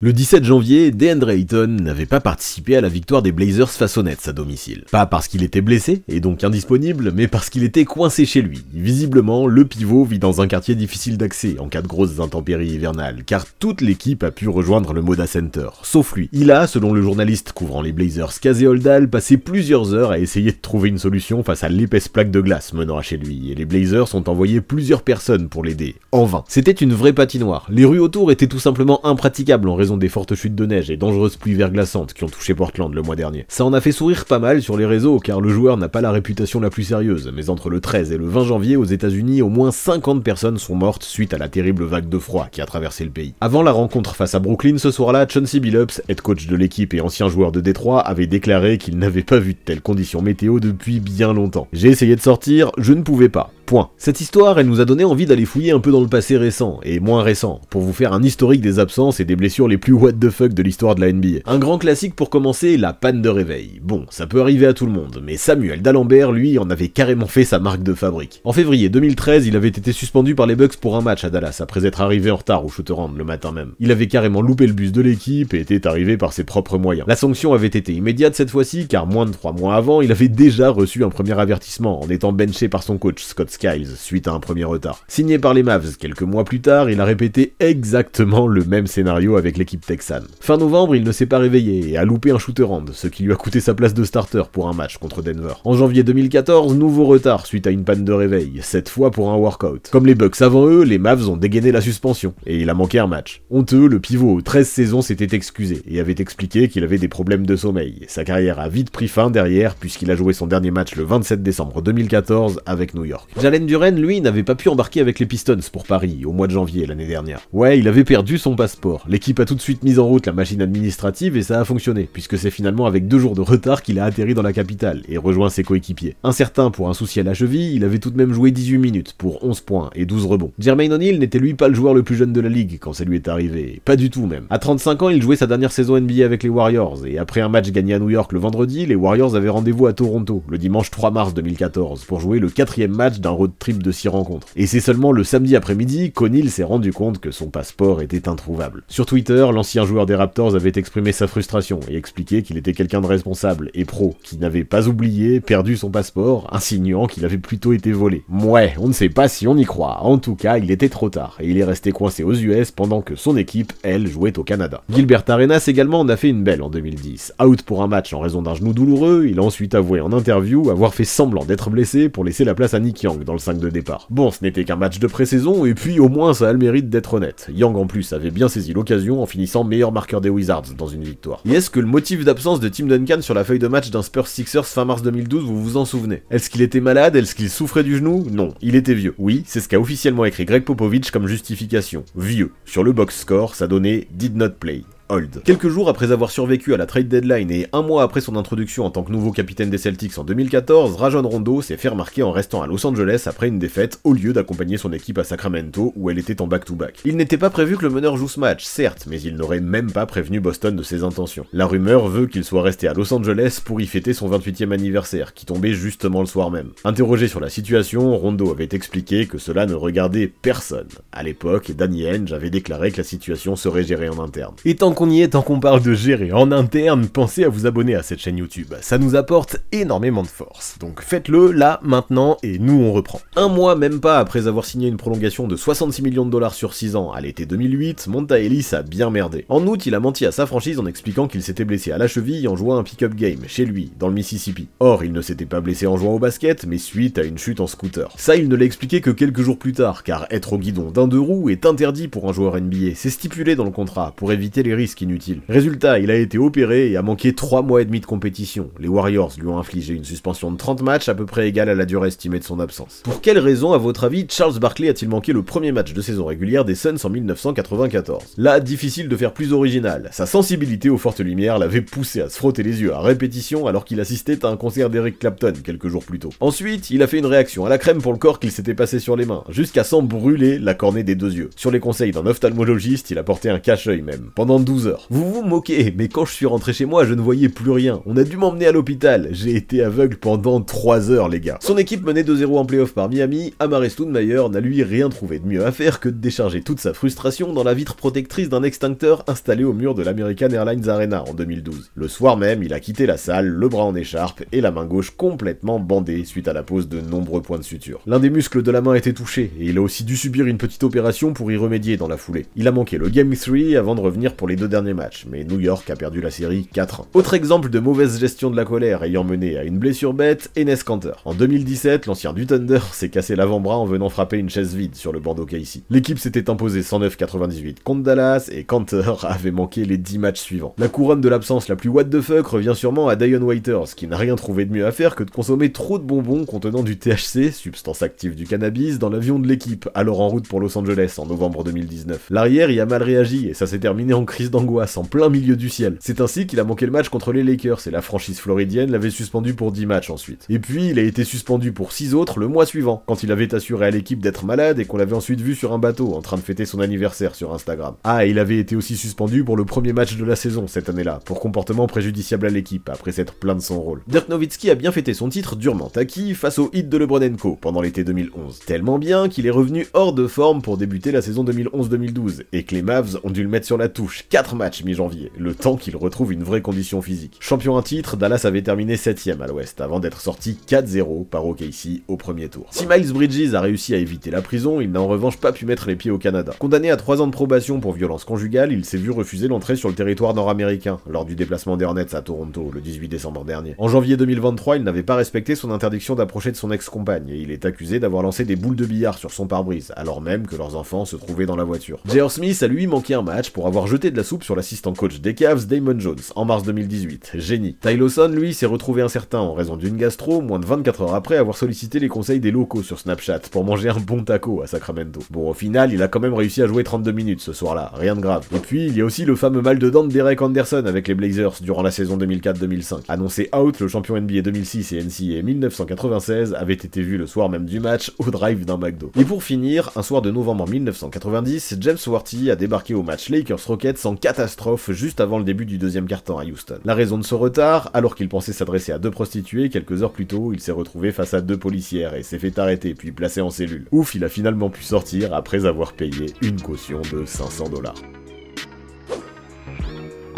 Le 17 janvier, DeAndre Ayton n'avait pas participé à la victoire des Blazers face aux Nets à domicile. Pas parce qu'il était blessé, et donc indisponible, mais parce qu'il était coincé chez lui. Visiblement, le pivot vit dans un quartier difficile d'accès en cas de grosses intempéries hivernales, car toute l'équipe a pu rejoindre le Moda Center, sauf lui. Il a, selon le journaliste couvrant les Blazers, Casey Holdal, passé plusieurs heures à essayer de trouver une solution face à l'épaisse plaque de glace menant à chez lui, et les Blazers ont envoyé plusieurs personnes pour l'aider, en vain. C'était une vraie patinoire. Les rues autour étaient tout simplement impraticables en raison des fortes chutes de neige et dangereuses pluies verglaçantes qui ont touché Portland le mois dernier. Ça en a fait sourire pas mal sur les réseaux car le joueur n'a pas la réputation la plus sérieuse, mais entre le 13 et le 20 janvier aux États-Unis, au moins 50 personnes sont mortes suite à la terrible vague de froid qui a traversé le pays. Avant la rencontre face à Brooklyn ce soir-là, Chauncey Billups, head coach de l'équipe et ancien joueur de Détroit, avait déclaré qu'il n'avait pas vu de telles conditions météo depuis bien longtemps. J'ai essayé de sortir, je ne pouvais pas. Point. Cette histoire, elle nous a donné envie d'aller fouiller un peu dans le passé récent, et moins récent, pour vous faire un historique des absences et des blessures les plus what the fuck de l'histoire de la NBA. Un grand classique pour commencer, la panne de réveil. Bon, ça peut arriver à tout le monde, mais Samuel Dalembert, lui, en avait carrément fait sa marque de fabrique. En février 2013, il avait été suspendu par les Bucks pour un match à Dallas, après être arrivé en retard au shoot-around le matin même. Il avait carrément loupé le bus de l'équipe et était arrivé par ses propres moyens. La sanction avait été immédiate cette fois-ci, car moins de 3 mois avant, il avait déjà reçu un premier avertissement en étant benché par son coach, Scott Skiles, suite à un premier retard. Signé par les Mavs quelques mois plus tard, il a répété exactement le même scénario avec l'équipe texane. Fin novembre, il ne s'est pas réveillé et a loupé un shoot-around, ce qui lui a coûté sa place de starter pour un match contre Denver. En janvier 2014, nouveau retard suite à une panne de réveil, cette fois pour un workout. Comme les Bucks avant eux, les Mavs ont dégainé la suspension, et il a manqué un match. Honteux, le pivot aux 13 saisons s'était excusé, et avait expliqué qu'il avait des problèmes de sommeil. Sa carrière a vite pris fin derrière, puisqu'il a joué son dernier match le 27 décembre 2014 avec New York. Jalen Duren, lui, n'avait pas pu embarquer avec les Pistons pour Paris, au mois de janvier l'année dernière. Ouais, il avait perdu son passeport. L'équipe a tout de suite mis en route la machine administrative et ça a fonctionné, puisque c'est finalement avec 2 jours de retard qu'il a atterri dans la capitale et rejoint ses coéquipiers. Incertain pour un souci à la cheville, il avait tout de même joué 18 minutes pour 11 points et 12 rebonds. Jermaine O'Neal n'était lui pas le joueur le plus jeune de la ligue quand ça lui est arrivé, pas du tout même. À 35 ans, il jouait sa dernière saison NBA avec les Warriors, et après un match gagné à New York le vendredi, les Warriors avaient rendez-vous à Toronto, le dimanche 3 mars 2014, pour jouer le 4e match d'un road trip de 6 rencontres. Et c'est seulement le samedi après-midi qu'O'Neal s'est rendu compte que son passeport était introuvable. Sur Twitter, l'ancien joueur des Raptors avait exprimé sa frustration et expliqué qu'il était quelqu'un de responsable et pro, qui n'avait pas oublié, perdu son passeport, insinuant qu'il avait plutôt été volé. Ouais, on ne sait pas si on y croit, en tout cas il était trop tard, et il est resté coincé aux US pendant que son équipe, elle, jouait au Canada. Gilbert Arenas également en a fait une belle en 2010. Out pour un match en raison d'un genou douloureux, il a ensuite avoué en interview avoir fait semblant d'être blessé pour laisser la place à Nick Young dans le 5 de départ. Bon, ce n'était qu'un match de pré-saison, et puis au moins ça a le mérite d'être honnête. Young en plus avait bien saisi l'occasion en finissant meilleur marqueur des Wizards dans une victoire. Et est-ce que le motif d'absence de Tim Duncan sur la feuille de match d'un Spurs Sixers fin mars 2012, vous vous en souvenez? Est-ce qu'il était malade? Est-ce qu'il souffrait du genou? Non, il était vieux. Oui, c'est ce qu'a officiellement écrit Greg Popovich comme justification. Vieux. Sur le box score, ça donnait Did Not Play. Hold. Quelques jours après avoir survécu à la trade deadline et 1 mois après son introduction en tant que nouveau capitaine des Celtics en 2014, Rajon Rondo s'est fait remarquer en restant à Los Angeles après une défaite au lieu d'accompagner son équipe à Sacramento où elle était en back-to-back. Il n'était pas prévu que le meneur joue ce match, certes, mais il n'aurait même pas prévenu Boston de ses intentions. La rumeur veut qu'il soit resté à Los Angeles pour y fêter son 28e anniversaire, qui tombait justement le soir même. Interrogé sur la situation, Rondo avait expliqué que cela ne regardait personne. À l'époque, Danny Ainge avait déclaré que la situation serait gérée en interne. Et tant qu'on y est, tant qu'on parle de gérer en interne, pensez à vous abonner à cette chaîne YouTube. Ça nous apporte énormément de force. Donc faites-le là, maintenant, et nous on reprend. 1 mois même pas après avoir signé une prolongation de 66 millions de dollars sur 6 ans à l'été 2008, Monta Ellis a bien merdé. En août, il a menti à sa franchise en expliquant qu'il s'était blessé à la cheville en jouant un pick-up game chez lui, dans le Mississippi. Or, il ne s'était pas blessé en jouant au basket, mais suite à une chute en scooter. Ça, il ne l'a expliqué que quelques jours plus tard, car être au guidon d'un 2 roues est interdit pour un joueur NBA. C'est stipulé dans le contrat, pour éviter les risques inutiles. Résultat, il a été opéré et a manqué 3 mois et demi de compétition. Les Warriors lui ont infligé une suspension de 30 matchs à peu près égale à la durée estimée de son absence. Pour quelle raison, à votre avis, Charles Barkley a-t-il manqué le premier match de saison régulière des Suns en 1994? Là, difficile de faire plus original. Sa sensibilité aux fortes lumières l'avait poussé à se frotter les yeux à répétition alors qu'il assistait à un concert d'Eric Clapton quelques jours plus tôt. Ensuite, il a fait une réaction à la crème pour le corps qu'il s'était passé sur les mains, jusqu'à s'en brûler la cornée des 2 yeux. Sur les conseils d'un ophtalmologiste, il a porté un cache-œil même. Pendant 12 12 heures. Vous vous moquez, mais quand je suis rentré chez moi, je ne voyais plus rien. On a dû m'emmener à l'hôpital. J'ai été aveugle pendant 3 heures, les gars. Son équipe menée 2-0 en playoff par Miami, Amare Stoudemire n'a lui rien trouvé de mieux à faire que de décharger toute sa frustration dans la vitre protectrice d'un extincteur installé au mur de l'American Airlines Arena en 2012. Le soir même, il a quitté la salle, le bras en écharpe et la main gauche complètement bandée suite à la pose de nombreux points de suture. L'un des muscles de la main était touché et il a aussi dû subir une petite opération pour y remédier dans la foulée. Il a manqué le Game 3 avant de revenir pour les 2 derniers matchs, mais New York a perdu la série 4-1. Autre exemple de mauvaise gestion de la colère ayant mené à une blessure bête, Enes Kanter. En 2017, l'ancien du Thunder s'est cassé l'avant-bras en venant frapper une chaise vide sur le banc d'OKC. L'équipe s'était imposée 109-98 contre Dallas et Kanter avait manqué les 10 matchs suivants. La couronne de l'absence la plus what the fuck revient sûrement à Dion Waiters, qui n'a rien trouvé de mieux à faire que de consommer trop de bonbons contenant du THC, substance active du cannabis, dans l'avion de l'équipe, alors en route pour Los Angeles en novembre 2019. L'arrière y a mal réagi et ça s'est terminé en crise d'angoisse en plein milieu du ciel. C'est ainsi qu'il a manqué le match contre les Lakers et la franchise floridienne l'avait suspendu pour 10 matchs ensuite. Et puis il a été suspendu pour 6 autres le mois suivant, quand il avait assuré à l'équipe d'être malade et qu'on l'avait ensuite vu sur un bateau en train de fêter son anniversaire sur Instagram. Ah, et il avait été aussi suspendu pour le premier match de la saison cette année-là, pour comportement préjudiciable à l'équipe après s'être plaint de son rôle. Dirk Nowitzki a bien fêté son titre durement acquis face au hit de LeBron & Co pendant l'été 2011. Tellement bien qu'il est revenu hors de forme pour débuter la saison 2011-2012, et que les Mavs ont dû le mettre sur la touche 4 matchs mi-janvier, le temps qu'il retrouve une vraie condition physique. Champion à titre, Dallas avait terminé 7ème à l'ouest, avant d'être sorti 4-0 par OKC au premier tour. Si Miles Bridges a réussi à éviter la prison, il n'a en revanche pas pu mettre les pieds au Canada. Condamné à 3 ans de probation pour violence conjugale, il s'est vu refuser l'entrée sur le territoire nord-américain, lors du déplacement des Hornets à Toronto, le 18 décembre dernier. En janvier 2023, il n'avait pas respecté son interdiction d'approcher de son ex-compagne, et il est accusé d'avoir lancé des boules de billard sur son pare-brise, alors même que leurs enfants se trouvaient dans la voiture. J.R. Smith a lui manqué un match pour avoir jeté de la soupe sur l'assistant coach des Cavs, Damon Jones, en mars 2018. Génie. Ty Lawson, lui, s'est retrouvé incertain en raison d'une gastro, moins de 24 heures après avoir sollicité les conseils des locaux sur Snapchat pour manger un bon taco à Sacramento. Bon, au final, il a quand même réussi à jouer 32 minutes ce soir-là, rien de grave. Et puis, il y a aussi le fameux mal de dents de Derek Anderson avec les Blazers durant la saison 2004-2005. Annoncé out, le champion NBA 2006 et NCAA 1996 avait été vu le soir même du match au drive d'un McDo. Et pour finir, un soir de novembre 1990, James Worthy a débarqué au match Lakers-Rockets en catastrophe juste avant le début du deuxième quart-temps à Houston. La raison de ce retard, alors qu'il pensait s'adresser à 2 prostituées, quelques heures plus tôt, il s'est retrouvé face à 2 policières et s'est fait arrêter puis placé en cellule. Ouf, il a finalement pu sortir après avoir payé une caution de $500.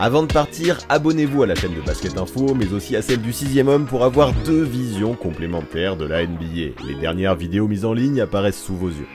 Avant de partir, abonnez-vous à la chaîne de Basket Info, mais aussi à celle du 6ème homme pour avoir 2 visions complémentaires de la NBA. Les dernières vidéos mises en ligne apparaissent sous vos yeux.